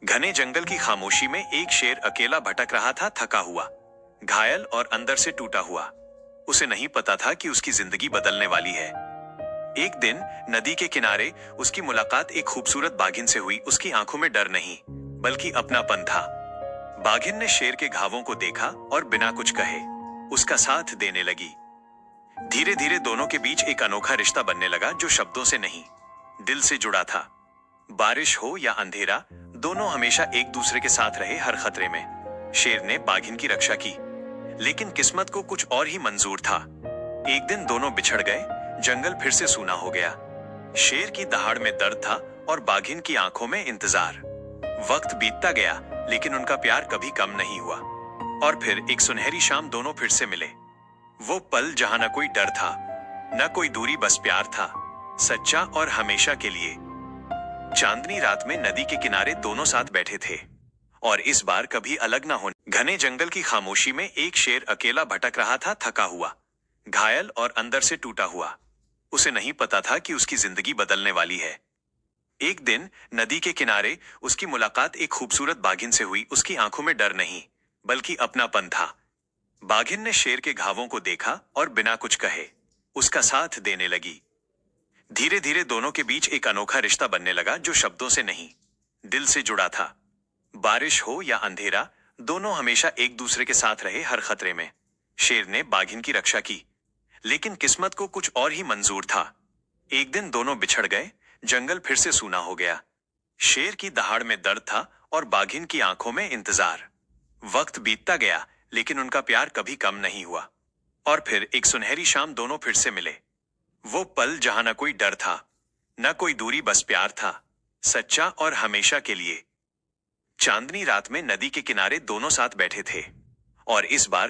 घने जंगल की खामोशी में एक शेर अकेला भटक रहा था, थका हुआ, घायल और अंदर से टूटा हुआ। उसे नहीं पता था कि उसकी जिंदगी बदलने वाली है। एक दिन नदी के किनारे उसकी मुलाकात एक खूबसूरत बाघिन से हुई। उसकी आंखों में डर नहीं, बल्कि अपनापन था। बाघिन ने शेर के घावों को देखा और बिना कुछ कहे उसका साथ देने लगी। धीरे धीरे दोनों के बीच एक अनोखा रिश्ता बनने लगा, जो शब्दों से नहीं, दिल से जुड़ा था। बारिश हो या अंधेरा, दोनों हमेशा एक दूसरे के साथ रहे, हर खतरे में। शेर ने बाघिन की रक्षा की, लेकिन किस्मत को कुछ और ही मंजूर था। एक दिन दोनों बिछड़ गए, जंगल फिर से सूना हो गया। शेर की दहाड़ में दर्द था और बाघिन की आंखों में इंतजार। वक्त बीतता गया, लेकिन उनका प्यार कभी कम नहीं हुआ। और फिर एक सुनहरी शाम दोनों फिर से मिले। वो पल जहां न कोई डर था, न कोई दूरी, बस प्यार था, सच्चा और हमेशा के लिए। चांदनी रात में नदी के किनारे दोनों साथ बैठे थे, और इस बार कभी अलग ना होने। घने जंगल की खामोशी में एक शेर अकेला भटक रहा था, थका हुआ, घायल और अंदर से टूटा हुआ। उसे नहीं पता था कि उसकी जिंदगी बदलने वाली है। एक दिन नदी के किनारे उसकी मुलाकात एक खूबसूरत बाघिन से हुई। उसकी आंखों में डर नहीं, बल्कि अपनापन था। बाघिन ने शेर के घावों को देखा और बिना कुछ कहे उसका साथ देने लगी। धीरे धीरे दोनों के बीच एक अनोखा रिश्ता बनने लगा, जो शब्दों से नहीं, दिल से जुड़ा था। बारिश हो या अंधेरा, दोनों हमेशा एक दूसरे के साथ रहे, हर खतरे में। शेर ने बाघिन की रक्षा की, लेकिन किस्मत को कुछ और ही मंजूर था। एक दिन दोनों बिछड़ गए, जंगल फिर से सूना हो गया। शेर की दहाड़ में दर्द था और बाघिन की आंखों में इंतजार। वक्त बीतता गया, लेकिन उनका प्यार कभी कम नहीं हुआ। और फिर एक सुनहरी शाम दोनों फिर से मिले। वो पल जहां न कोई डर था, न कोई दूरी, बस प्यार था, सच्चा और हमेशा के लिए। चांदनी रात में नदी के किनारे दोनों साथ बैठे थे, और इस बार